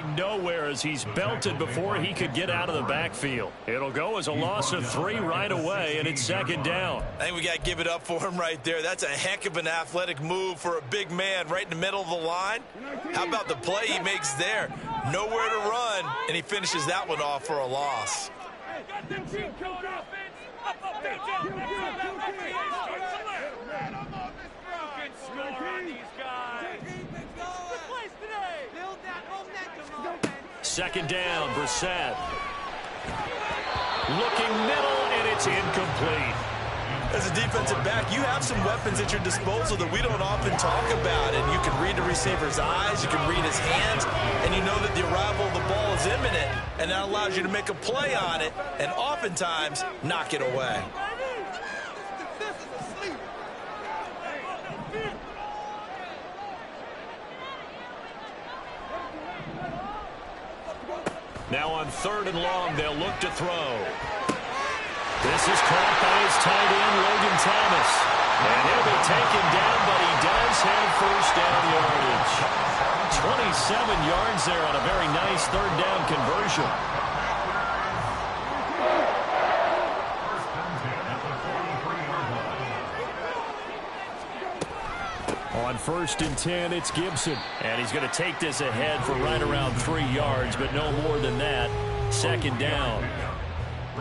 getting nowhere as he's belted before he could get out of the backfield. It'll go as a loss of 3 right away, and it's 2nd down. I think we got to give it up for him right there. That's a heck of an athletic move for a big man right in the middle of the line. How about the play he makes there? Nowhere to run, and he finishes that one off for a loss. Second down, Brissett. Looking middle, and it's incomplete. As a defensive back, you have some weapons at your disposal that we don't often talk about. And you can read the receiver's eyes, you can read his hands, and you know that the arrival of the ball is imminent. And that allows you to make a play on it and oftentimes knock it away. Now on 3rd and long, they'll look to throw. This is caught by his tight end, Logan Thomas. And he'll be taken down, but he does have 1st down yardage. 27 yards there on a very nice 3rd down conversion. On 1st and 10, it's Gibson. And he's going to take this ahead for right around 3 yards, but no more than that. 2nd down.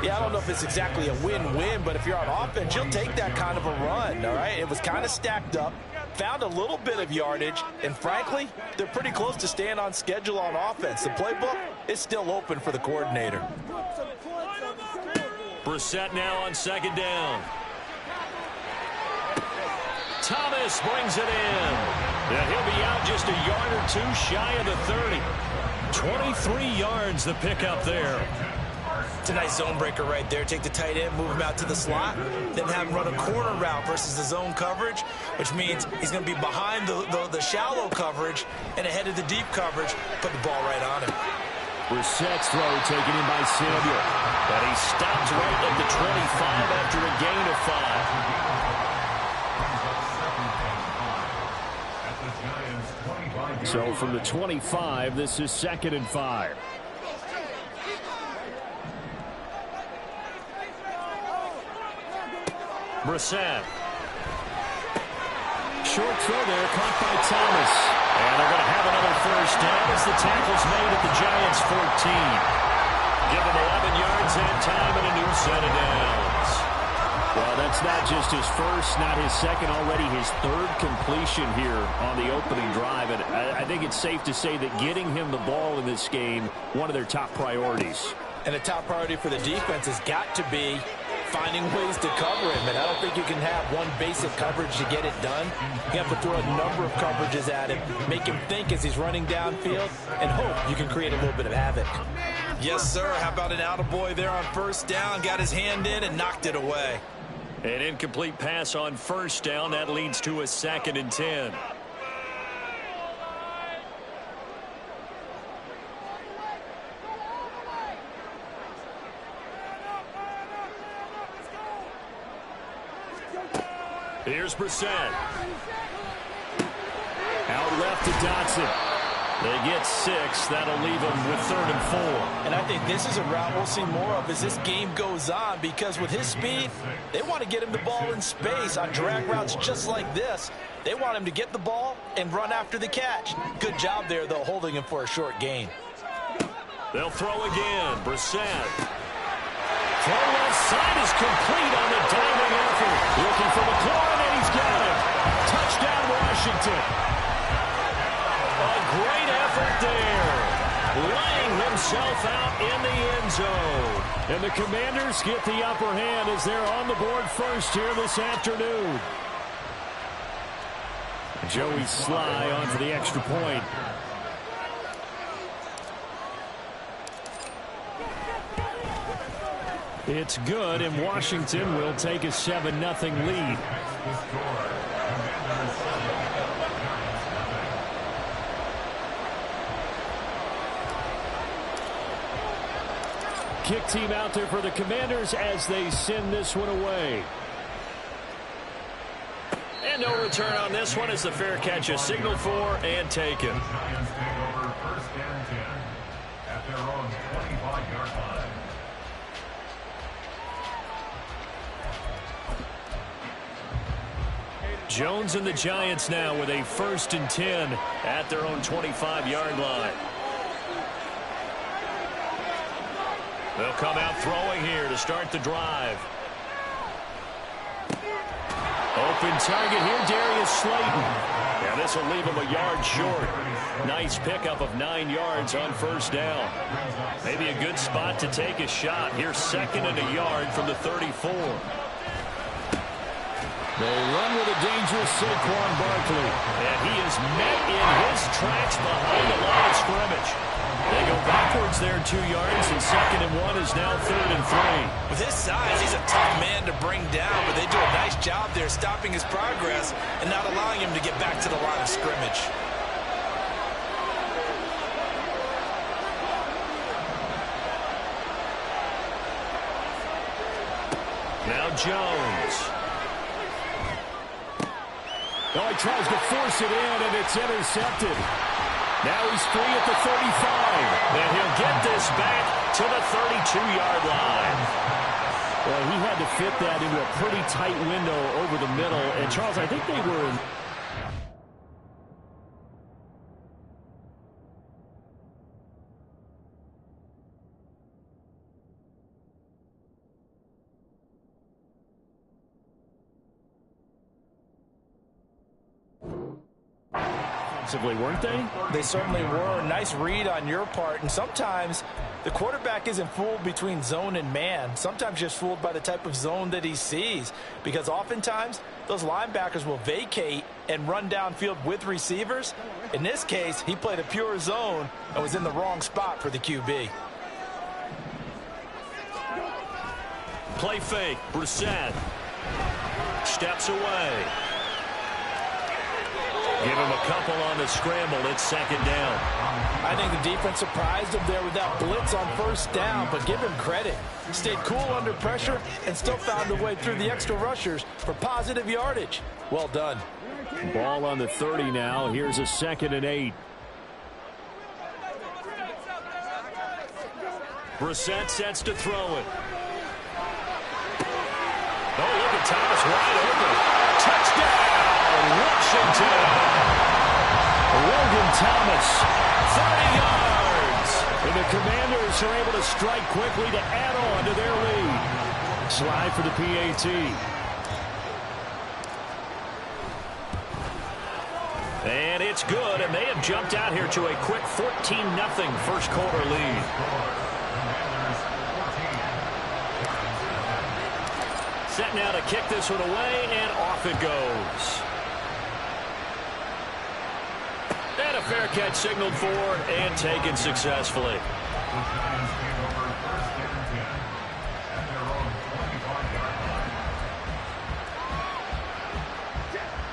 Yeah, I don't know if it's exactly a win-win, but if you're on offense, you'll take that kind of a run, all right? It was kind of stacked up, found a little bit of yardage, and frankly, they're pretty close to staying on schedule on offense. The playbook is still open for the coordinator. Brissett now on 2nd down. Thomas brings it in. And he'll be out just a yard or 2 shy of the 30. 23 yards the pickup there. It's a nice zone breaker right there. Take the tight end, move him out to the slot, then have him run a corner route versus the zone coverage, which means he's going to be behind the shallow coverage and ahead of the deep coverage. Put the ball right on him. Brissett's throw taken in by Samuel. But he stops right at the 25 after a gain of 5. So from the 25, this is 2nd and 5. Brissett. Short throw there, caught by Thomas. And they're going to have another 1st down as the tackle's made at the Giants' 14. Give them 11 yards and time and a new set of downs. Well, that's not just his first, not his second, already his 3rd completion here on the opening drive. And I think it's safe to say that getting him the ball in this game, one of their top priorities. And the top priority for the defense has got to be finding ways to cover him. And I don't think you can have one basic coverage to get it done. You have to throw a number of coverages at him, make him think as he's running downfield, and hope you can create a little bit of havoc. Yes, sir. How about an attaboy there on 1st down? Got his hand in and knocked it away. An incomplete pass on 1st down. That leads to a 2nd and 10. Here's Brissett. Out left to Dotson. They get 6. That'll leave them with 3rd and 4. And I think this is a route we'll see more of as this game goes on, because with his speed, they want to get him the ball in space on drag routes just like this. They want him to get the ball and run after the catch. Good job there, though, holding him for a short gain. They'll throw again. Brissett. Throw left side is complete on the diving effort. Looking for McLaurin, and he's got it. Touchdown, Washington. A great effort there. Laying himself out in the end zone. And the Commanders get the upper hand as they're on the board first here this afternoon. Joey Sly on for the extra point. It's good, and Washington will take a 7-0 lead. Kick team out there for the Commanders as they send this one away. And no return on this one as the fair catch is signaled for and taken. at their own 25-yard line. Jones and the Giants now with a 1st and 10 at their own 25-yard line. They'll come out throwing here to start the drive. Open target here, Darius Slayton. Yeah, this will leave him a yard short. Nice pickup of 9 yards on 1st down. Maybe a good spot to take a shot. Here's 2nd and a yard from the 34. They run with a dangerous Saquon Barkley. And he is met in his tracks behind the line of scrimmage. They go backwards there 2 yards, and 2nd and 1 is now 3rd and 3. With his size, he's a tough man to bring down, but they do a nice job there stopping his progress and not allowing him to get back to the line of scrimmage. Now Jones. Oh, he tries to force it in, and it's intercepted. Now he's free at the 35. And he'll get this back to the 32-yard line. Well, he had to fit that into a pretty tight window over the middle. And, Charles, I think they were in... weren't they? They certainly were. Nice read on your part. And sometimes the quarterback isn't fooled between zone and man. Sometimes just fooled by the type of zone that he sees. Because oftentimes those linebackers will vacate and run downfield with receivers. In this case, he played a pure zone and was in the wrong spot for the QB. Play fake. Brissett steps away. Give him a couple on the scramble. It's 2nd down. I think the defense surprised him there with that blitz on 1st down, but give him credit. Stayed cool under pressure and still found a way through the extra rushers for positive yardage. Well done. Ball on the 30 now. Here's a 2nd and 8. Brissett sets to throw it. Oh, look at Thomas wide open. Touchdown, Washington. Logan Thomas, 30 yards. And the Commanders are able to strike quickly to add on to their lead. Slide for the PAT. And it's good, and they have jumped out here to a quick 14-0 first quarter lead. Set now to kick this one away, and off it goes. And a fair catch signaled for and taken successfully.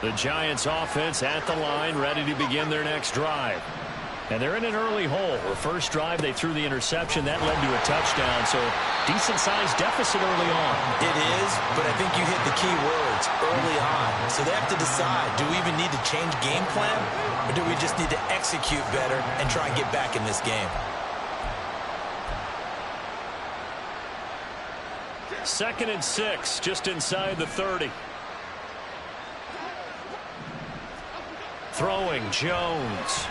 The Giants offense at the line, ready to begin their next drive. And they're in an early hole. The first drive, they threw the interception. That led to a touchdown, so decent-sized deficit early on. It is, but I think you hit the key words, early on. So they have to decide, do we even need to change game plan, or do we just need to execute better and try and get back in this game? 2nd and 6, just inside the 30. Throwing, Jones.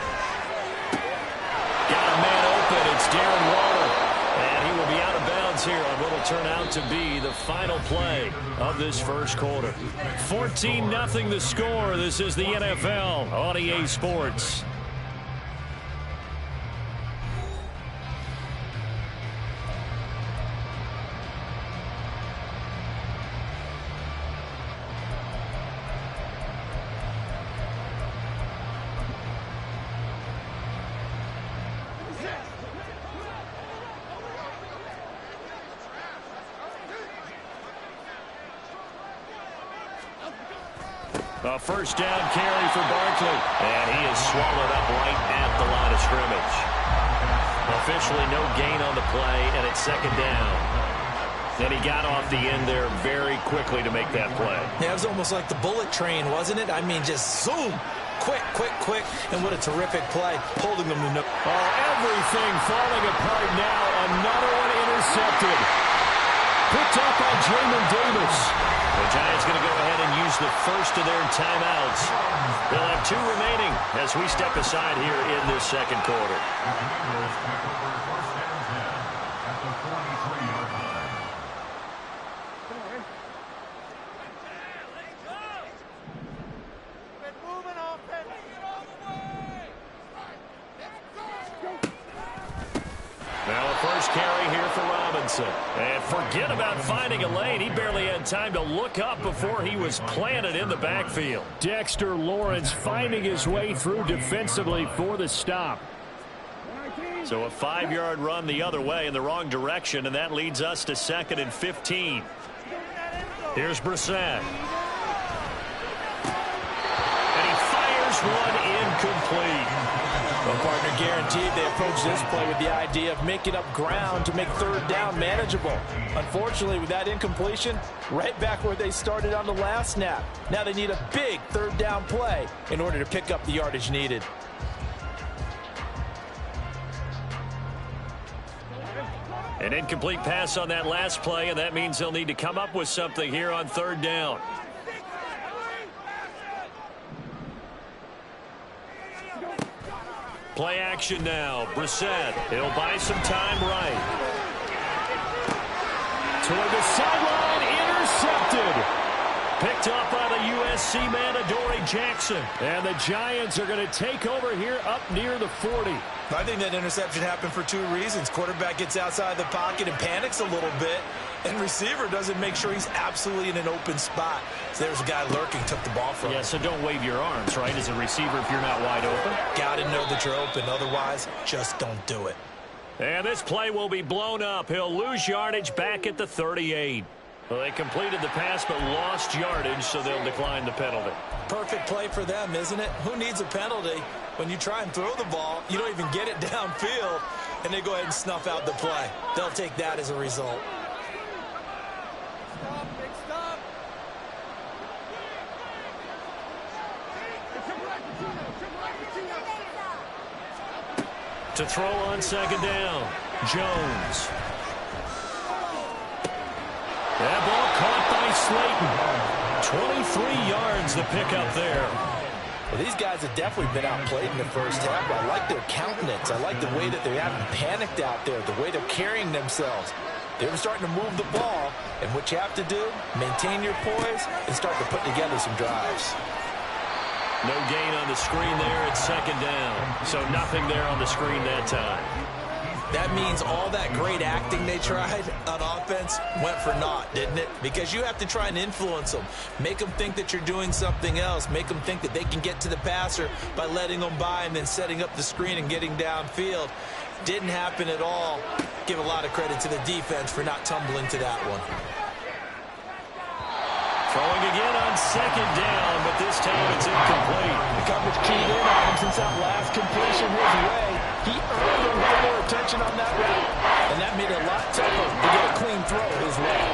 Got a man open. It's Darren Waller. And he will be out of bounds here on what will turn out to be the final play of this first quarter. 14-0 the score. This is the NFL on EA Sports. A first down carry for Barkley. And he is swallowed up right at the line of scrimmage. Officially no gain on the play, and it's 2nd down. And he got off the end there very quickly to make that play. Yeah, it was almost like the bullet train, wasn't it? I mean, just zoom, quick, and what a terrific play, holding them to no. Oh, everything falling apart now. Another one intercepted. Picked up by Jamin Davis. The Giants going to go ahead and use the first of their timeouts. They'll have 2 remaining as we step aside here in this second quarter. Now a first carry here for Robinson. And forget about finding a lane. He barely had time to look up before he was planted in the backfield. Dexter Lawrence finding his way through defensively for the stop. So a 5-yard run the other way in the wrong direction, and that leads us to 2nd and 15. Here's Brissett. And he fires one incomplete. Well, partner, guaranteed they approach this play with the idea of making up ground to make 3rd down manageable. Unfortunately, with that incompletion, right back where they started on the last snap. Now they need a big 3rd down play in order to pick up the yardage needed. An incomplete pass on that last play, and that means they'll need to come up with something here on 3rd down. Play action now. Brissett. He'll buy some time right. Toward the sideline. Intercepted. Picked up by the USC man, Adoree Jackson. And the Giants are going to take over here up near the 40. I think that interception happened for 2 reasons. Quarterback gets outside the pocket and panics a little bit, and receiver doesn't make sure he's absolutely in an open spot. So there's a guy lurking, took the ball from him. Yeah, so don't wave your arms, right, as a receiver if you're not wide open. Got to know that you're open. Otherwise, just don't do it. And this play will be blown up. He'll lose yardage back at the 38. Well, they completed the pass but lost yardage, so they'll decline the penalty. Perfect play for them, isn't it? Who needs a penalty? When you try and throw the ball, you don't even get it downfield, and they go ahead and snuff out the play. They'll take that as a result. To throw on 2nd down, Jones. That ball caught by Slayton. 23 yards the pickup there. Well, these guys have definitely been outplayed in the first half. I like their countenance. I like the way that they haven't panicked out there, the way they're carrying themselves. They're starting to move the ball, and what you have to do, maintain your poise and start to put together some drives. No gain on the screen there at 2nd down. So nothing there on the screen that time. That means all that great acting they tried on offense went for naught, didn't it? Because you have to try and influence them. Make them think that you're doing something else. Make them think that they can get to the passer by letting them by and then setting up the screen and getting downfield. Didn't happen at all. Give a lot of credit to the defense for not tumbling to that one. Throwing again on 2nd down, but this time it's incomplete. The coverage keyed in on him since that last completion his way. He earned a little more attention on that route, and that made it a lot tougher to get a clean throw his way.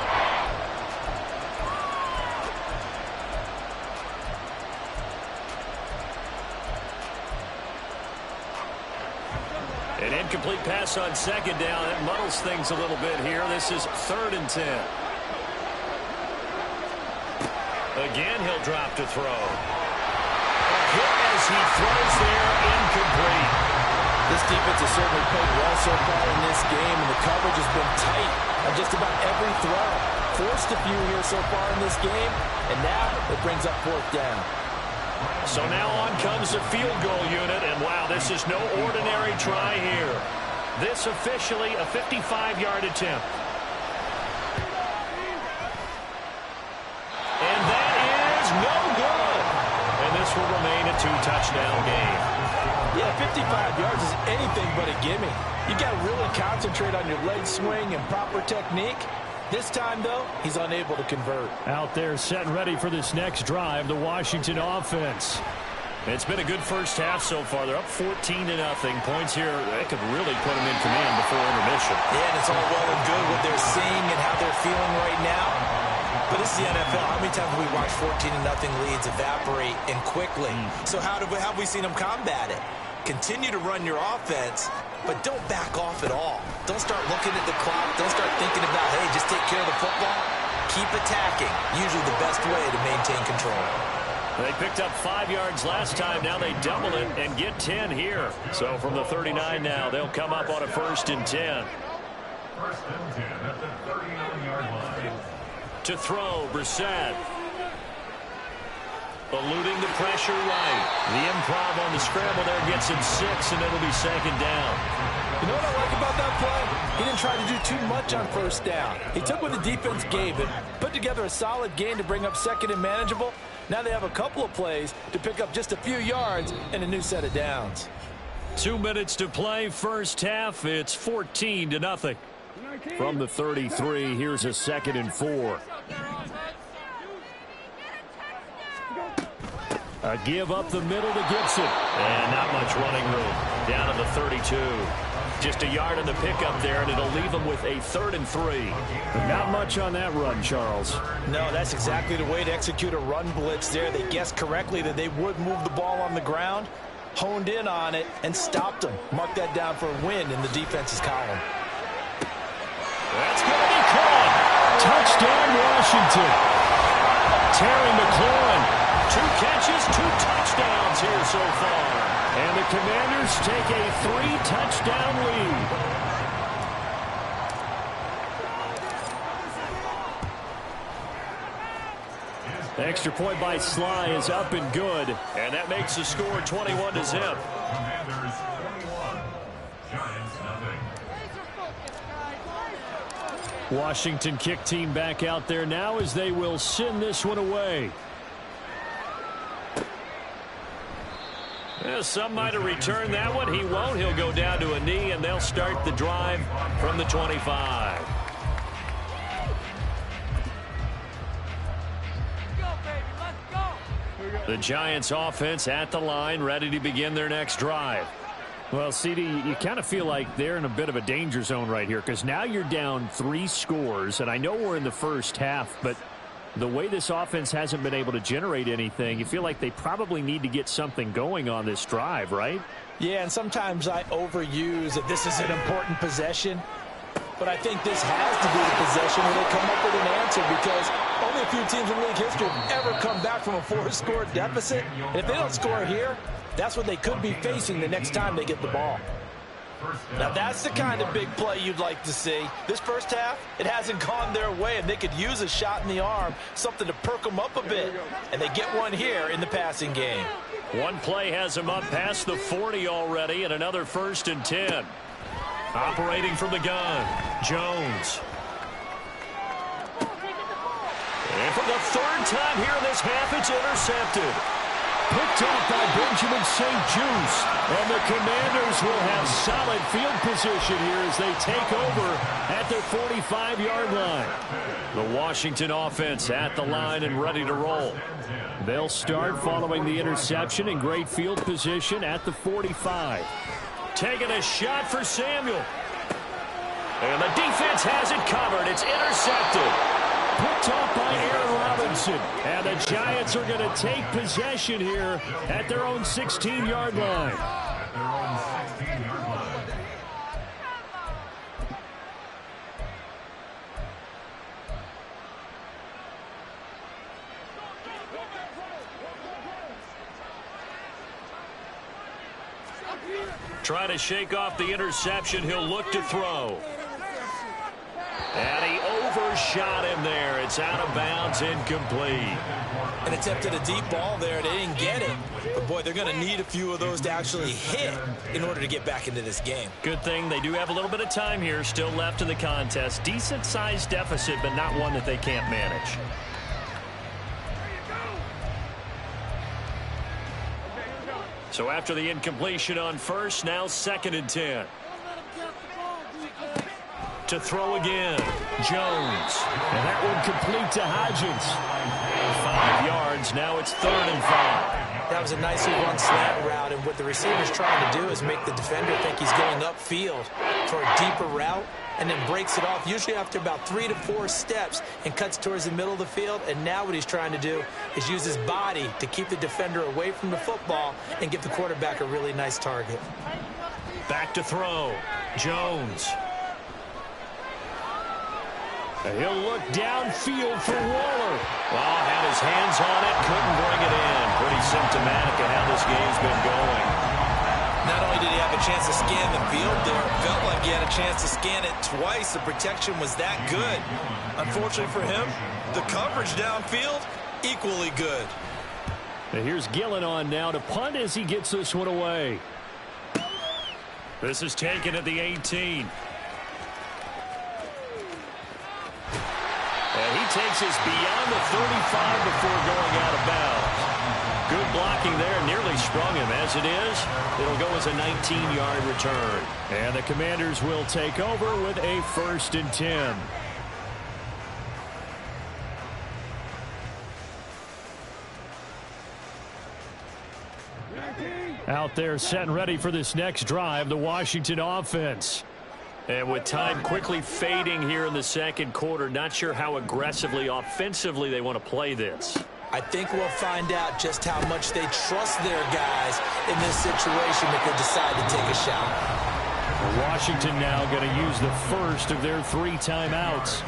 An incomplete pass on 2nd down. That muddles things a little bit here. This is 3rd and 10. Again, he'll drop to throw. A hit as he throws there, incomplete. This defense has certainly played well so far in this game, and the coverage has been tight on just about every throw. Forced a few here so far in this game, and now it brings up 4th down. So now on comes the field goal unit, and wow, this is no ordinary try here. This officially a 55-yard attempt. And that is no good. And this will remain a 2-touchdown game. Yeah, 55 yards is anything but a gimme. You got to really concentrate on your leg swing and proper technique. This time, though, he's unable to convert. Out there set and ready for this next drive, the Washington offense. It's been a good first half so far. They're up 14-0. Points here, they could really put them in command before intermission. Yeah, and it's all well and good what they're seeing and how they're feeling right now. But this is the NFL. How many times have we watched 14-0 leads evaporate and quickly? So how have we seen them combat it? Continue to run your offense, but don't back off at all. Don't start looking at the clock. Don't start thinking about, hey, just take care of the football. Keep attacking. Usually the best way to maintain control. They picked up 5 yards last time. Now they double it and get 10 here. So from the 39 now, they'll come up on a 1st and 10. 1st and 10 at the 39-yard line. To throw, Brissett. Eluding the pressure right. The improv on the scramble there gets him 6, and it'll be 2nd down. You know what I like about that play? He didn't try to do too much on 1st down. He took what the defense gave him, put together a solid game to bring up 2nd and manageable. Now they have a couple of plays to pick up just a few yards and a new set of downs. 2 minutes to play, 1st half. It's 14-0. From the 33, here's a 2nd and 4. A give up the middle to Gibson. And not much running room. Down to the 32. Just a yard in the pickup there, and it'll leave them with a 3rd and 3. Not much on that run, Charles. No, that's exactly the way to execute a run blitz there. They guessed correctly that they would move the ball on the ground, honed in on it, and stopped them. Mark that down for a win in the defense's column. That's going to be caught. Touchdown, Washington. Terry McLaurin. 2 catches, 2 touchdowns here so far. And the Commanders take a 3-touchdown lead. Extra point by Sly is up and good. And that makes the score 21-0. Commanders 21, Giants nothing. Washington kick team back out there now as they will send this one away. Well, some might have returned that one. He won't. He'll go down to a knee, and they'll start the drive from the 25. The Giants offense at the line, ready to begin their next drive. Well, CD, you kind of feel like they're in a bit of a danger zone right here because now you're down 3 scores, and I know we're in the 1st half, but the way this offense hasn't been able to generate anything, you feel like they probably need to get something going on this drive, right? Yeah, and sometimes I overuse that this is an important possession, but I think this has to be the possession where they come up with an answer because only a few teams in league history have ever come back from a 4-score deficit. And if they don't score here, that's what they could be facing the next time they get the ball. Now, that's the kind of big play you'd like to see. This 1st half, it hasn't gone their way, and they could use a shot in the arm, something to perk them up a bit. And they get one here in the passing game. One play has them up past the 40 already, and another 1st and 10. Operating from the gun, Jones. And for the 3rd time here in this half, it's intercepted. Picked up by Benjamin St. Juice. And the Commanders will have solid field position here as they take over at their 45-yard line. The Washington offense at the line and ready to roll. They'll start following the interception in great field position at the 45. Taking a shot for Samuel. And the defense has it covered. It's intercepted. Picked off by Aaron Robinson. And the Giants are going to take possession here at their own 16-yard line. At their own 16-yard line. Trying to shake off the interception. He'll look to throw. And he overshot him there. It's out of bounds, incomplete. An attempt at a deep ball there. They didn't get it. But, boy, they're going to need a few of those to actually hit in order to get back into this game. Good thing they do have a little bit of time here still left in the contest. Decent-sized deficit, but not one that they can't manage. So after the incompletion on 1st, now 2nd and 10. To throw again, Jones. And that one complete to Hodgins. 5 yards, now it's 3rd and 5. That was a nicely run slant route, and what the receiver's trying to do is make the defender think he's going upfield for a deeper route. and then breaks it off, usually after about 3 to 4 steps, and cuts towards the middle of the field. And now what he's trying to do is use his body to keep the defender away from the football and give the quarterback a really nice target. Back to throw. Jones. He'll look downfield for Waller. Well, had his hands on it, couldn't bring it in. Pretty symptomatic of how this game's been going. Not only did he have a chance to scan the field there, it felt like he had a chance to scan it twice. The protection was that good. Unfortunately for him, the coverage downfield, equally good. And here's Gillen on now to punt as he gets this one away. This is taken at the 18. And he takes us beyond the 35 before going out of bounds. Good blocking there, nearly sprung him. As it is, it'll go as a 19-yard return. And the Commanders will take over with a 1st and 10. Out there set and ready for this next drive, the Washington offense. And with time quickly fading here in the second quarter, not sure how aggressively, offensively they want to play this. I think we'll find out just how much they trust their guys in this situation if they decide to take a shot. Washington now going to use the first of their 3 timeouts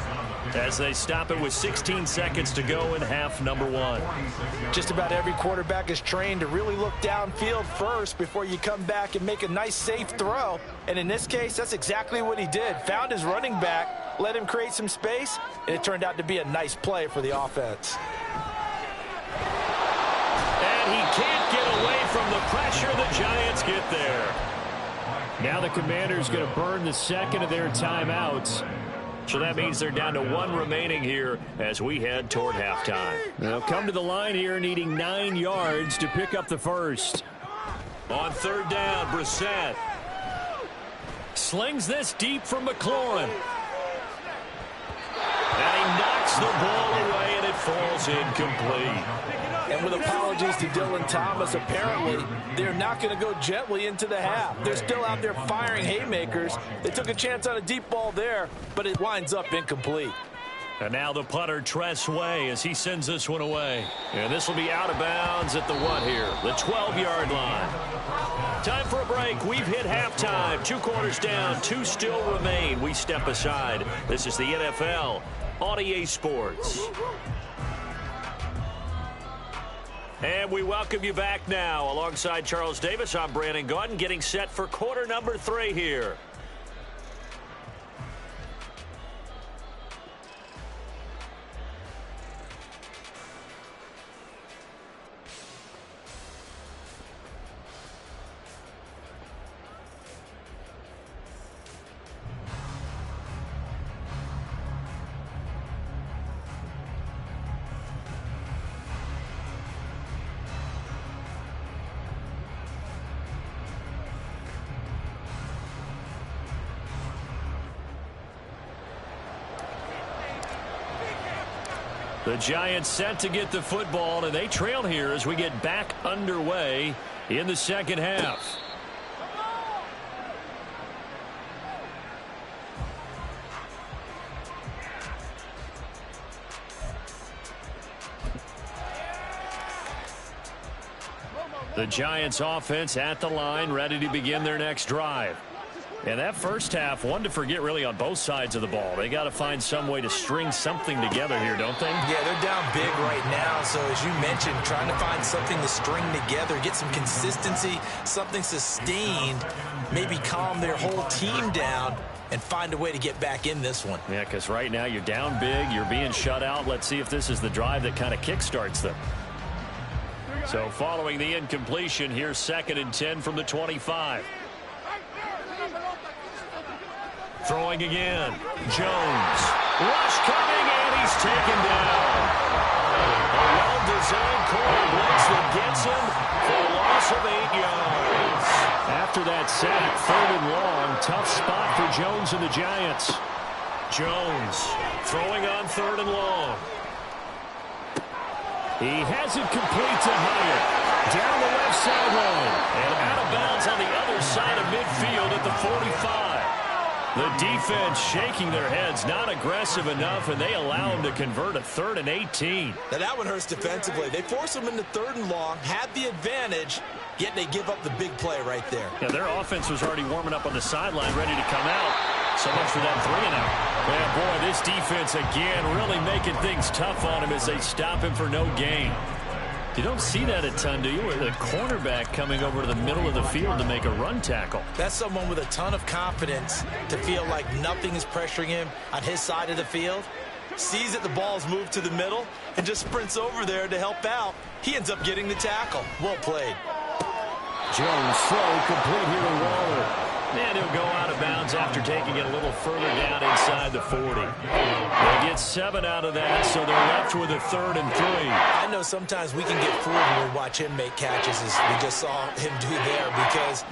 as they stop it with 16 seconds to go in half number 1. Just about every quarterback is trained to really look downfield first before you come back and make a nice, safe throw. And in this case, that's exactly what he did. Found his running back, let him create some space, and it turned out to be a nice play for the offense. And he can't get away from the pressure. The Giants get there. Now the Commanders going to burn the second of their timeouts. So that means they're down to 1 remaining here as we head toward halftime. They'll come to the line here needing 9 yards to pick up the first. On 3rd down, Brissett slings this deep from McLaurin. And he knocks the ball away, and it falls incomplete. And with apologies to Dylan Thomas, apparently they're not going to go gently into the half. They're still out there firing haymakers. They took a chance on a deep ball there, but it winds up incomplete. And now the punter, Tress Way, as he sends this one away. And this will be out of bounds at the what here? The 12-yard line. Time for a break. We've hit halftime. 2 quarters down. 2 still remain. We step aside. This is the NFL on EA Sports. And we welcome you back now. Alongside Charles Davis, I'm Brandon Gaudin, getting set for quarter number 3 here. The Giants set to get the football, and they trail here as we get back underway in the second half. The Giants offense at the line, ready to begin their next drive. And that first half, one to forget really on both sides of the ball. They got to find some way to string something together here, don't they? Yeah, they're down big right now. So as you mentioned, trying to find something to string together, get some consistency, something sustained, maybe calm their whole team down and find a way to get back in this one. Yeah, because right now you're down big, you're being shut out. Let's see if this is the drive that kind of kickstarts them. So following the incompletion, here's 2nd and 10 from the 25. Throwing again. Jones. Rush coming, and he's taken down. A well-designed corner blitz that gets him for a loss of 8 yards. After that sack, 3rd and long. Tough spot for Jones and the Giants. Jones throwing on 3rd and long. He has it complete to Hyatt. Down the left sideline. And out of bounds on the other side of midfield at the 45. The defense shaking their heads, not aggressive enough, and they allow them to convert a 3rd and 18. Now that one hurts defensively. They force them into 3rd and long, had the advantage, yet they give up the big play right there. Yeah, their offense was already warming up on the sideline, ready to come out. So much for that 3 and out. Yeah, boy, this defense again really making things tough on him as they stop him for no gain. You don't see that a ton, do you? With a cornerback coming over to the middle of the field to make a run tackle. That's someone with a ton of confidence to feel like nothing is pressuring him on his side of the field. Sees that the ball's moved to the middle and just sprints over there to help out. He ends up getting the tackle. Well played. Jones throw complete here to Waller. And he'll go out of bounds after taking it a little further down inside the 40. They get 7 out of that, so they're left with a 3rd and 3. I know sometimes we can get fooled when we watch him make catches, as we just saw him do there, because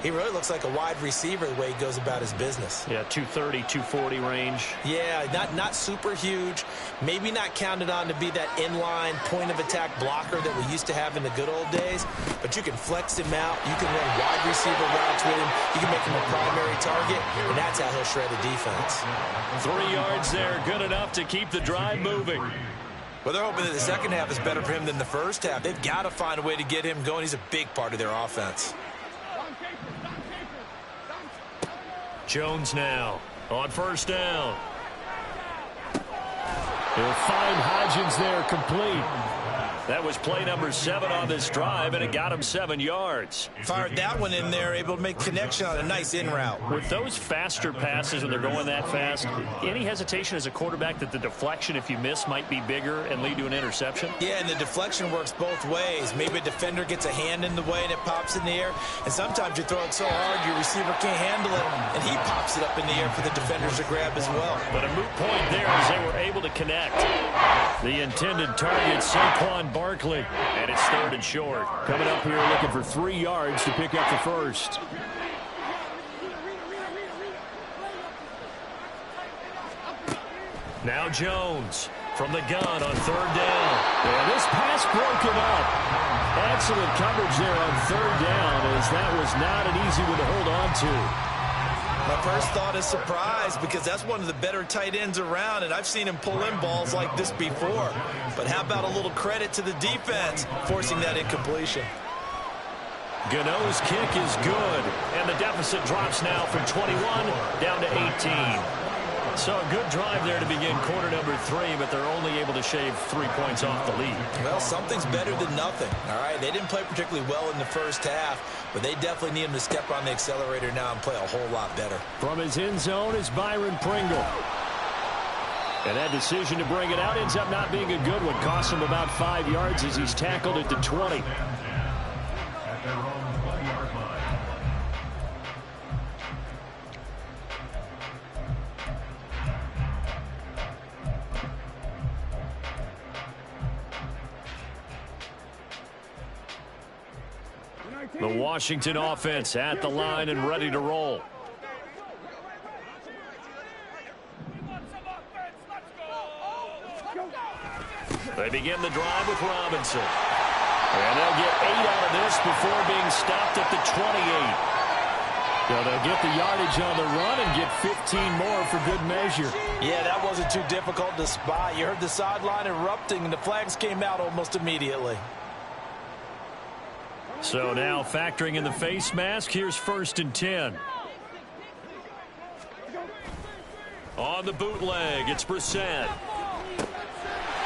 he really looks like a wide receiver the way he goes about his business. Yeah, 230, 240 range. Yeah, not super huge. Maybe not counted on to be that inline point-of-attack blocker that we used to have in the good old days. But you can flex him out. You can run wide receiver routes with him. You can make him a primary target, and that's how he'll shred a defense. 3 yards there, good enough to keep the drive moving. Well, they're hoping that the second half is better for him than the first half. They've got to find a way to get him going. He's a big part of their offense. Jones now on 1st down. He'll find Hodgins there complete. That was play number 7 on this drive, and it got him 7 yards. Fired that one in there, able to make connection on a nice in route. With those faster passes, when they're going that fast, any hesitation as a quarterback that the deflection, if you miss, might be bigger and lead to an interception? Yeah, and the deflection works both ways. Maybe a defender gets a hand in the way and it pops in the air, and sometimes you throw it so hard your receiver can't handle it, and he pops it up in the air for the defenders to grab as well. But a moot point there as they were able to connect. The intended target, Saquon Barkley, and it's 3rd and short. Coming up here looking for 3 yards to pick up the first. Now Jones from the gun on 3rd down. And this pass broken up. Excellent coverage there on 3rd down, as that was not an easy one to hold on to. My first thought is surprise, because that's one of the better tight ends around, and I've seen him pull in balls like this before. But how about a little credit to the defense forcing that incompletion? Gano's kick is good, and the deficit drops now from 21 down to 18. So a good drive there to begin quarter number 3, but they're only able to shave 3 points off the lead. Well, something's better than nothing. All right, they didn't play particularly well in the first half, but they definitely need him to step on the accelerator now and play a whole lot better. From his end zone is Byron Pringle. And that decision to bring it out ends up not being a good one. Costs him about 5 yards as he's tackled at the 20. The Washington offense at the line and ready to roll. They begin the drive with Robinson. And they'll get 8 out of this before being stopped at the 28. So they'll get the yardage on the run and get 15 more for good measure. Yeah, that wasn't too difficult to spot. You heard the sideline erupting, and the flags came out almost immediately. So now factoring in the face mask, here's 1st and 10. On the bootleg, it's Brissett.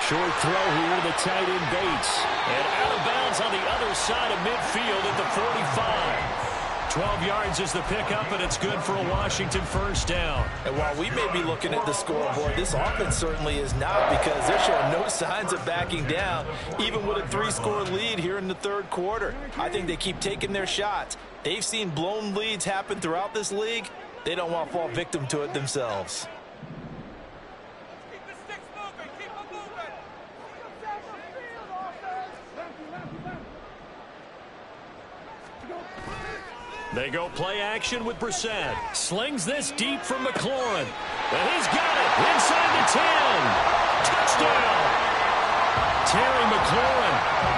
Short throw here to the tight end Bates. And out of bounds on the other side of midfield at the 45. 12 yards is the pickup, and it's good for a Washington 1st down. And while we may be looking at the scoreboard, this offense certainly is not, because they're showing no signs of backing down, even with a 3-score lead here in the 3rd quarter. I think they keep taking their shots. They've seen blown leads happen throughout this league. They don't want to fall victim to it themselves. They go play action with Brissett. Slings this deep from McLaurin. And he's got it inside the 10. Touchdown. Terry McLaurin,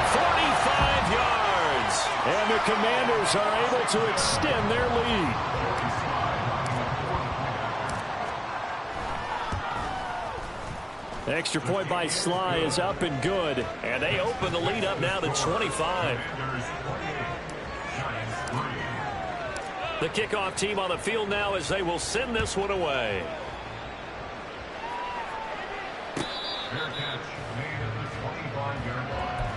45 yards. And the Commanders are able to extend their lead. Extra point by Sly is up and good. And they open the lead up now to 25. The kickoff team on the field now as they will send this one away. Fair catch made at the 25-yard line.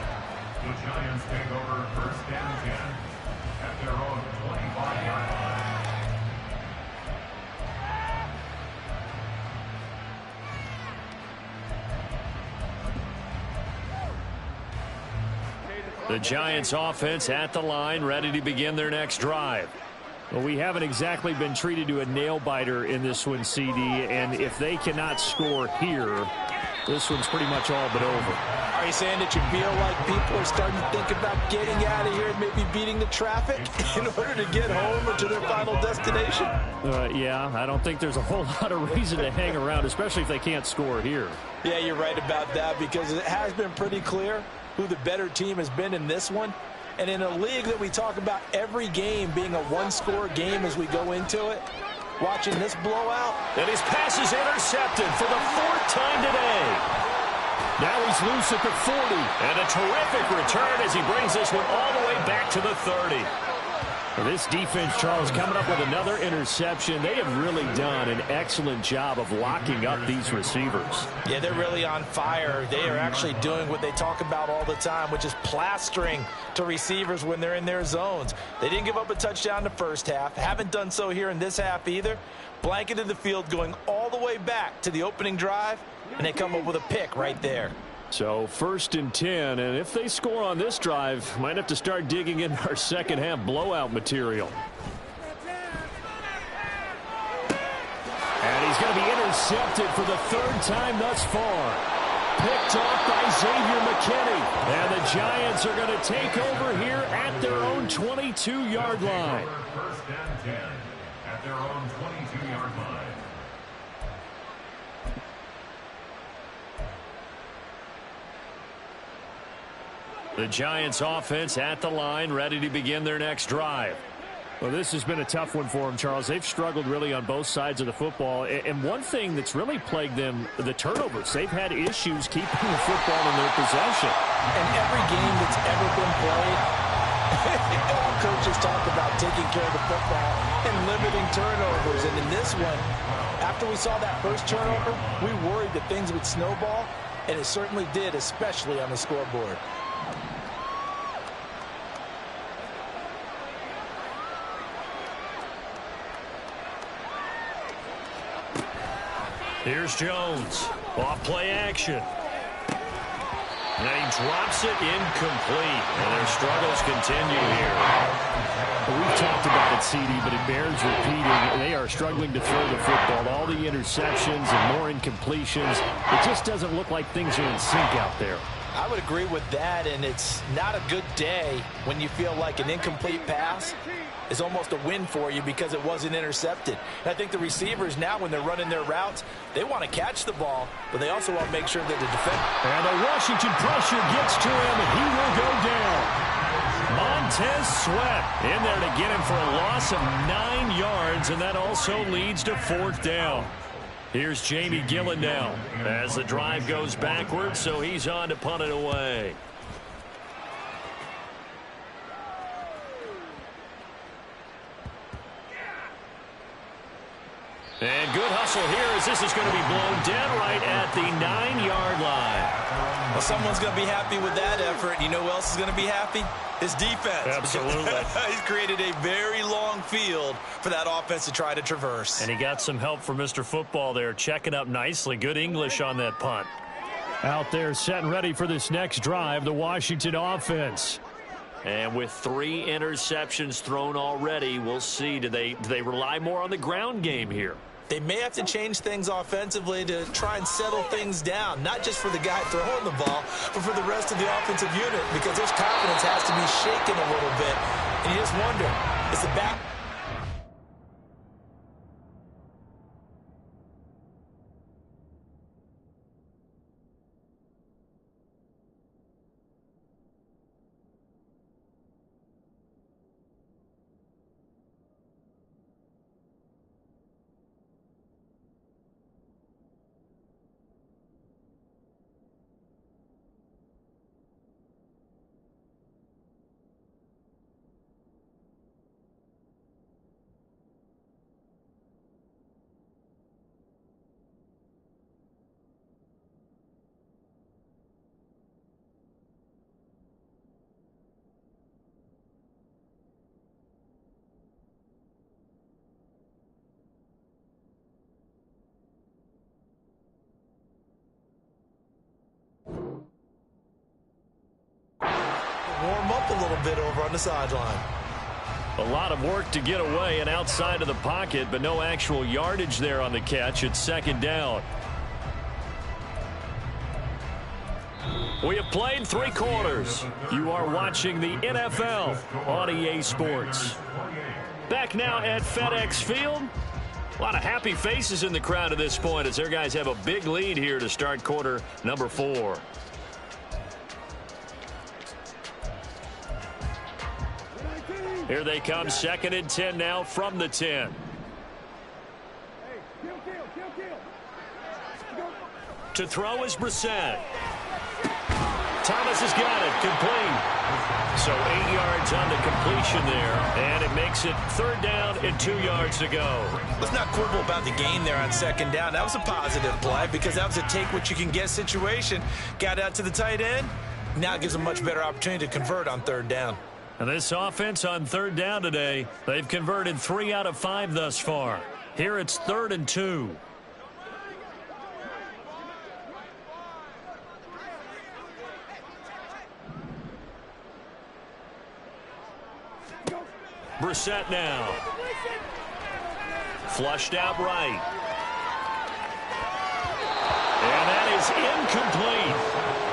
The Giants take over first and 10 at their own 25-yard line. The Giants offense at the line, ready to begin their next drive. Well, we haven't exactly been treated to a nail-biter in this one, CD, and if they cannot score here, this one's pretty much all but over. Are you saying that you feel like people are starting to think about getting out of here and maybe beating the traffic in order to get home or to their final destination? Yeah, I don't think there's a whole lot of reason to hang around, especially if they can't score here. Yeah, you're right about that because it has been pretty clear who the better team has been in this one. And in a league that we talk about every game being a one-score game as we go into it, watching this blowout. And his pass is intercepted for the fourth time today. Now he's loose at the 40. And a terrific return as he brings this one all the way back to the 30. Well, this defense, Charles, coming up with another interception. They have really done an excellent job of locking up these receivers. Yeah, they're really on fire. They are actually doing what they talk about all the time, which is plastering to receivers when they're in their zones. They didn't give up a touchdown in the first half. Haven't done so here in this half either. Blanketed the field going all the way back to the opening drive, and they come up with a pick right there. So 1st and 10, and if they score on this drive, might have to start digging in our second half blowout material. And he's going to be intercepted for the 3rd time thus far. Picked off by Xavier McKinney. And the Giants are going to take over here at their own 22-yard line. First and 10 at their own 22-yard line. The Giants offense at the line, ready to begin their next drive. Well, this has been a tough one for them, Charles. They've struggled really on both sides of the football. And one thing that's really plagued them, the turnovers. They've had issues keeping the football in their possession. And every game that's ever been played, coaches talk about taking care of the football and limiting turnovers. And in this one, after we saw that first turnover, we worried that things would snowball, and it certainly did, especially on the scoreboard. Here's Jones. Off play action. And he drops it incomplete. And their struggles continue here. We've talked about it, CD, but it bears repeating. They are struggling to throw the football. All the interceptions and more incompletions. It just doesn't look like things are in sync out there. I would agree with that, and it's not a good day when you feel like an incomplete pass is almost a win for you because it wasn't intercepted. And I think the receivers now, when they're running their routes, they want to catch the ball, but they also want to make sure that the defense. And the Washington pressure gets to him, and he will go down. Montez Sweat in there to get him for a loss of 9 yards, and that also leads to 4th down. Here's Jamie Gillen now as the drive goes backwards, so he's on to punt it away. And good hustle here as this is going to be blown dead right at the 9-yard line. Well, someone's going to be happy with that effort. You know who else is going to be happy? His defense. Absolutely. He's created a very long field for that offense to try to traverse. And he got some help from Mr. Football there, checking up nicely. Good English on that punt. Out there set and ready for this next drive, the Washington offense. And with 3 interceptions thrown already, we'll see. Do they rely more on the ground game here? They may have to change things offensively to try and settle things down, not just for the guy throwing the ball, but for the rest of the offensive unit, because his confidence has to be shaken a little bit. And you just wonder, is the back... warm up a little bit over on the sideline. A lot of work to get away and outside of the pocket, but no actual yardage there on the catch. It's second down. We have played 3 quarters. You are watching the NFL on EA Sports. Back now at FedEx Field. A lot of happy faces in the crowd at this point as their guys have a big lead here to start quarter number 4. Here they come, 2nd and 10 now from the 10. To throw is Brissett. Thomas has got it, complete. So 8 yards on the completion there, and it makes it 3rd down and 2 yards to go. Let's not quibble about the gain there on 2nd down. That was a positive play because that was a take-what-you-can-get situation. Got out to the tight end. Now it gives them a much better opportunity to convert on 3rd down. And this offense on 3rd down today, they've converted 3 out of 5 thus far. Here it's 3rd and 2. Brissett now. Flushed out right. And that is incomplete.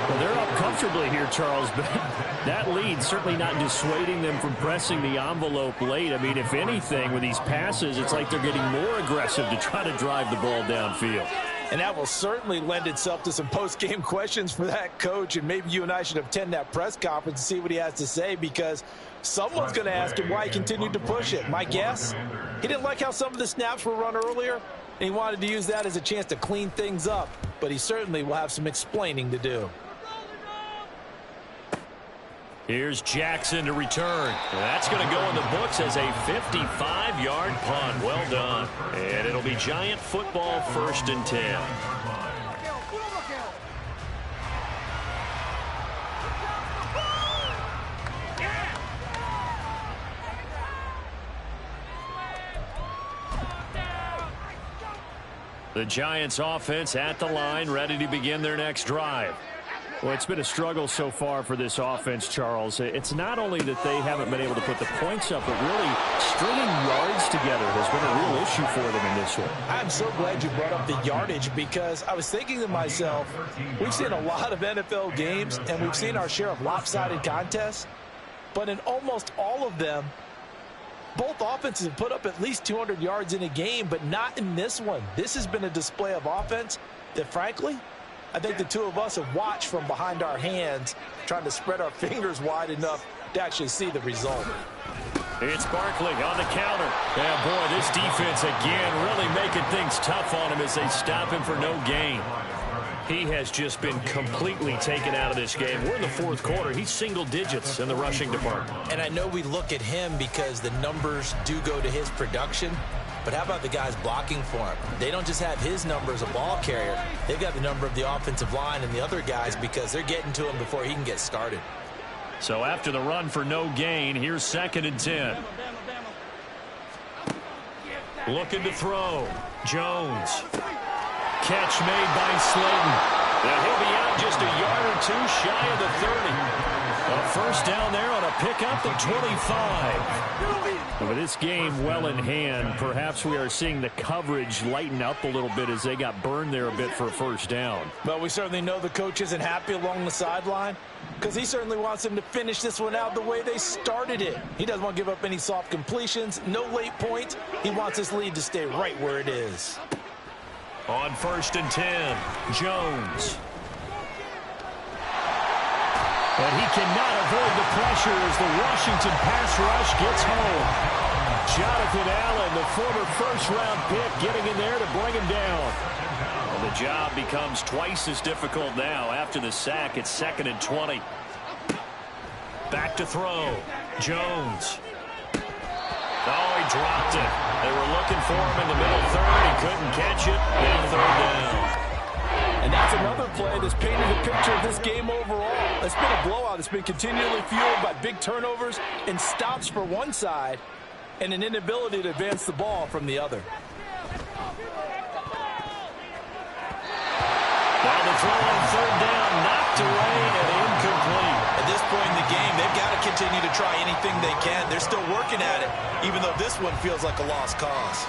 Well, they're up comfortably here, Charles, but that lead certainly not dissuading them from pressing the envelope late. I mean, if anything, with these passes, it's like they're getting more aggressive to try to drive the ball downfield. And that will certainly lend itself to some post-game questions for that coach, and maybe you and I should attend that press conference and see what he has to say, because someone's going to ask him why he continued to push it. My guess, he didn't like how some of the snaps were run earlier, and he wanted to use that as a chance to clean things up, but he certainly will have some explaining to do. Here's Jackson to return. That's going to go in the books as a 55-yard punt. Well done. And it'll be Giant football, 1st and 10. The Giants offense at the line, ready to begin their next drive. Well, it's been a struggle so far for this offense, Charles. It's not only that they haven't been able to put the points up, but really stringing yards together has been a real issue for them in this one. I'm so glad you brought up the yardage, because I was thinking to myself, we've seen a lot of NFL games, and we've seen our share of lopsided contests, but in almost all of them, both offenses have put up at least 200 yards in a game, but not in this one. This has been a display of offense that, frankly, I think the two of us have watched from behind our hands, trying to spread our fingers wide enough to actually see the result. It's Barkley on the counter. Yeah, boy, this defense again really making things tough on him as they stop him for no gain. He has just been completely taken out of this game. We're in the 4th quarter. He's single digits in the rushing department. And I know we look at him because the numbers do go to his production. But how about the guys blocking for him? They don't just have his number as a ball carrier. They've got the number of the offensive line and the other guys because they're getting to him before he can get started. So after the run for no gain, here's 2nd and 10. Looking to throw. Jones. Catch made by Slayton. Now he'll be out just a yard or 2 shy of the 30. A 1st down there on a pickup at 25. With this game well in hand, perhaps we are seeing the coverage lighten up a little bit as they got burned there a bit for a 1st down. Well, we certainly know the coach isn't happy along the sideline because he certainly wants them to finish this one out the way they started it. He doesn't want to give up any soft completions, no late points. He wants his lead to stay right where it is. On 1st and 10, Jones. And he cannot avoid the pressure as the Washington pass rush gets home. Jonathan Allen, the former 1st-round pick, getting in there to bring him down. Well, the job becomes twice as difficult now after the sack. It's 2nd and 20. Back to throw. Jones. Oh, he dropped it. They were looking for him in the middle 3rd. He couldn't catch it. Now 3rd down. And that's another play that's painted a picture of this game overall. It's been a blowout. It's been continually fueled by big turnovers and stops for one side and an inability to advance the ball from the other. Now the throw on 3rd down, knocked away and incomplete. At this point in the game, they they've got to continue to try anything they can. They're still working at it, even though this one feels like a lost cause.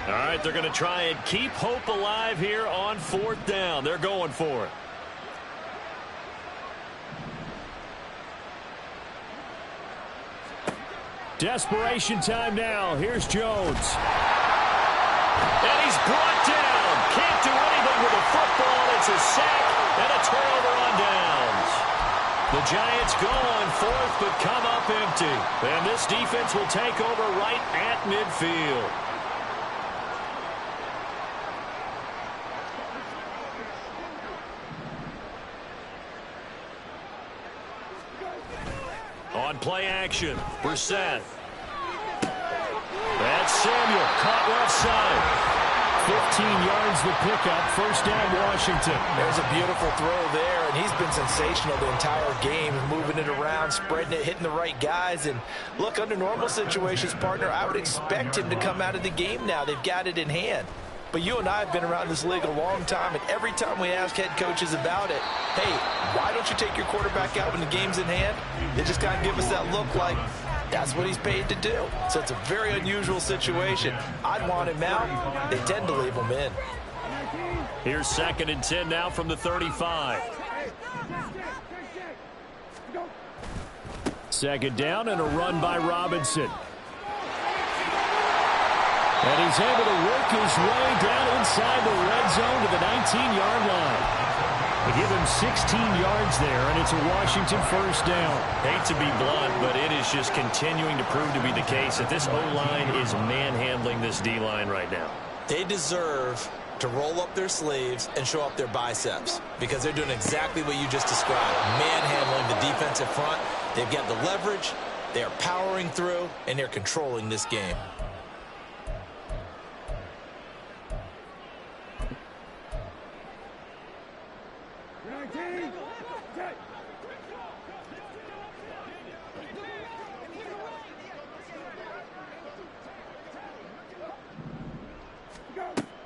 All right, they're going to try and keep hope alive here on 4th down. They're going for it. Desperation time now. Here's Jones. And he's brought down. Can't do anything with the football. It's a sack and a turnover on downs. The Giants go on 4th but come up empty. And this defense will take over right at midfield. On play action, Brissett. That's Samuel, caught left side. 15 yards the pickup, 1st down Washington. There's a beautiful throw there, and he's been sensational the entire game, moving it around, spreading it, hitting the right guys. And look, under normal situations, partner, I would expect him to come out of the game now. They've got it in hand. But you and I have been around this league a long time, and every time we ask head coaches about it, hey, why don't you take your quarterback out when the game's in hand? They just kind of give us that look like that's what he's paid to do. So it's a very unusual situation. I'd want him out. They tend to leave him in. Here's 2nd and 10 now from the 35. 2nd down and a run by Robinson. And he's able to work his way down inside the red zone to the 19-yard line. They give him 16 yards there, and it's a Washington 1st down. Hate to be blunt, but it is just continuing to prove to be the case that this O-line is manhandling this D-line right now. They deserve to roll up their sleeves and show up their biceps because they're doing exactly what you just described, manhandling the defensive front. They've got the leverage, they're powering through, and they're controlling this game.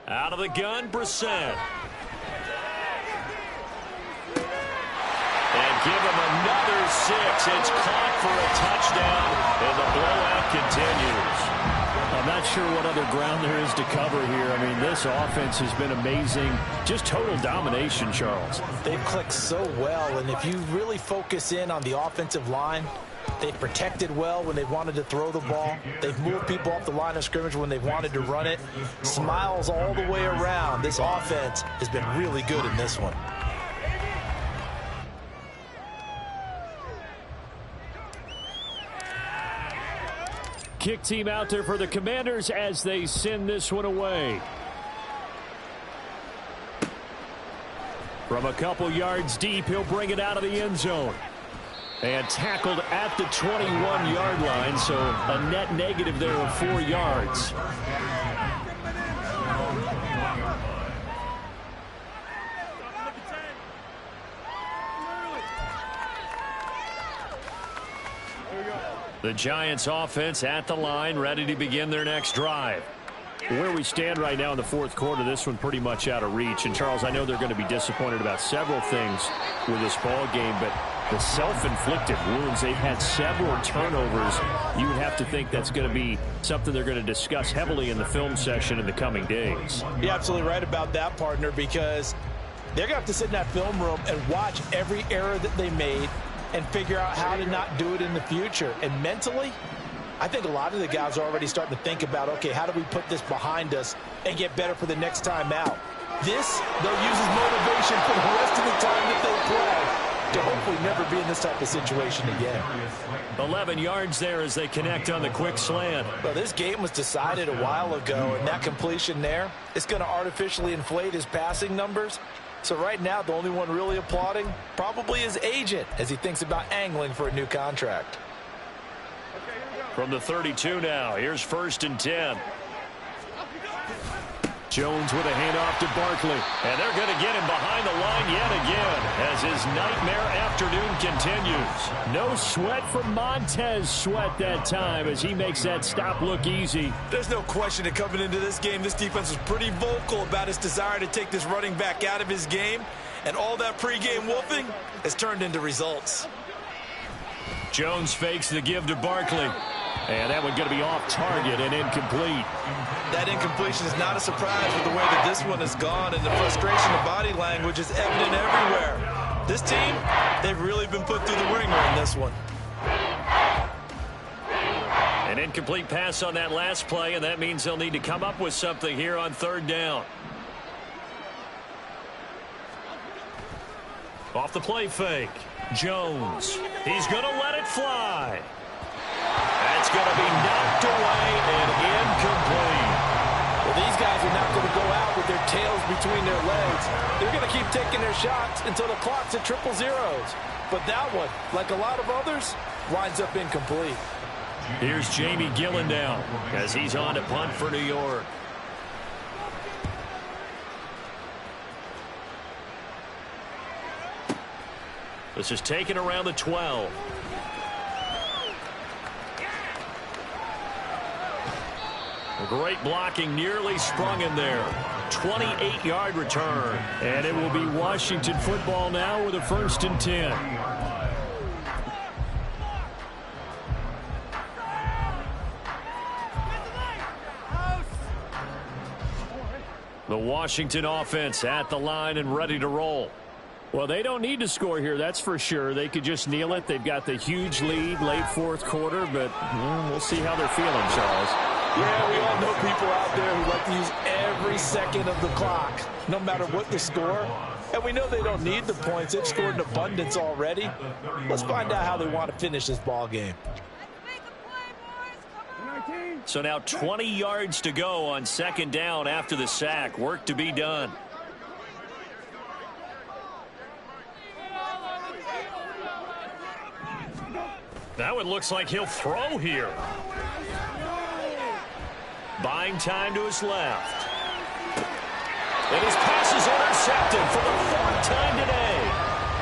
Out of the gun, Brissett. And give him another 6. It's caught for a touchdown, and the blowout continues. I'm not sure what other ground there is to cover here. I mean, this offense has been amazing. Just total domination, Charles. They've clicked so well, and if you really focus in on the offensive line, they've protected well when they've wanted to throw the ball. They've moved people off the line of scrimmage when they've wanted to run it. Smiles all the way around. This offense has been really good in this one. Kick team out there for the Commanders as they send this one away. From a couple yards deep, he'll bring it out of the end zone. And tackled at the 21-yard line, so a net negative there of 4 yards. The Giants offense at the line, ready to begin their next drive. Where we stand right now in the 4th quarter, this one pretty much out of reach. And, Charles, I know they're going to be disappointed about several things with this ball game, but the self-inflicted wounds, they've had several turnovers. You would have to think that's going to be something they're going to discuss heavily in the film session in the coming days. You're absolutely right about that, partner, because they're going to have to sit in that film room and watch every error that they made and figure out how to not do it in the future. And mentally, I think a lot of the guys are already starting to think about, okay, how do we put this behind us and get better for the next time out? This, they'll use as motivation for the rest of the time that they play to hopefully never be in this type of situation again. 11 yards there as they connect on the quick slant. Well, this game was decided a while ago, and that completion there is going to artificially inflate his passing numbers. So right now, the only one really applauding probably his agent as he thinks about angling for a new contract. From the 32 now, here's 1st and 10. Jones with a handoff to Barkley. And they're going to get him behind the line line yet again as his nightmare afternoon continues. No sweat from Montez Sweat that time as he makes that stop look easy. There's no question that coming into this game, this defense was pretty vocal about its desire to take this running back out of his game, and all that pregame wolfing has turned into results. Jones fakes the give to Barkley. And that one going to be off target and incomplete. That incompletion is not a surprise with the way that this one has gone, and the frustration of body language is evident everywhere. This team, they've really been put through the ringer in this one. An incomplete pass on that last play, and that means they'll need to come up with something here on third down. Off the play fake. Jones. He's going to let it fly. That's going to be knocked away and incomplete. Well, these guys are not going to go out with their tails between their legs. They're going to keep taking their shots until the clock's at 000. But that one, like a lot of others, winds up incomplete. Here's Jamie Gillen down as he's on to punt for New York. This is taken around the 12. Great blocking, nearly sprung in there. 28-yard return. And it will be Washington football now with a 1st and 10. The Washington offense at the line and ready to roll. Well, they don't need to score here, that's for sure. They could just kneel it. They've got the huge lead late 4th quarter, but we'll see how they're feeling, Charles. Yeah, we all know people out there who like to use every second of the clock, no matter what the score. And we know they don't need the points. They've scored in abundance already. Let's find out how they want to finish this ball game. So now 20 yards to go on 2nd down after the sack. Work to be done. Now it looks like he'll throw here. Buying time to his left. And his pass is intercepted for the 4th time today.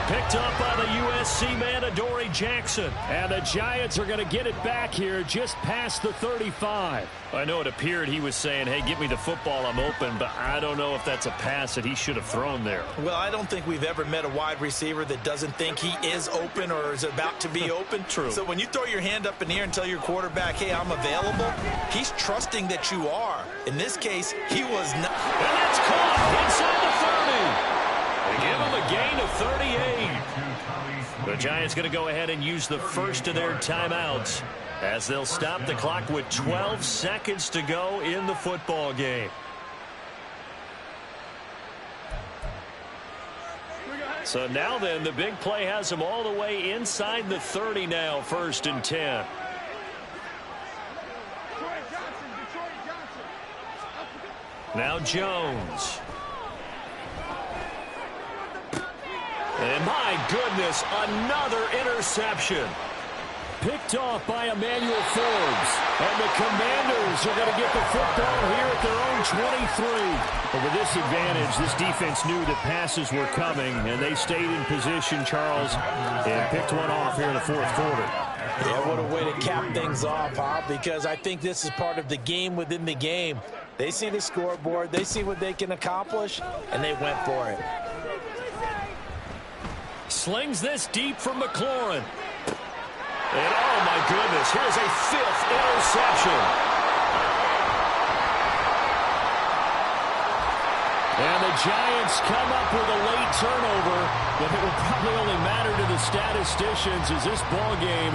Picked up by the USC man, Adoree Jackson. And the Giants are going to get it back here just past the 35. I know it appeared he was saying, hey, get me the football, I'm open, but I don't know if that's a pass that he should have thrown there. Well, I don't think we've ever met a wide receiver that doesn't think he is open or is about to be open. True. So when you throw your hand up in the air and tell your quarterback, hey, I'm available, he's trusting that you are. In this case, he was not. And that's caught inside the 30. They give him a gain of 38. The Giants going to go ahead and use the first of their timeouts as they'll stop the clock with 12 seconds to go in the football game. So now then, the big play has them all the way inside the 30 now, 1st and 10. Now Jones. And my goodness, another interception. Picked off by Emmanuel Forbes. And the Commanders are going to get the football here at their own 23. But with this advantage, this defense knew that passes were coming, and they stayed in position, Charles, and picked one off here in the 4th quarter. Yeah, what a way to cap things off, huh? Because I think this is part of the game within the game. They see the scoreboard, they see what they can accomplish, and they went for it. Slings this deep from McLaurin. And oh my goodness, here's a 5th interception. And the Giants come up with a late turnover, but it will probably only matter to the statisticians as this ball game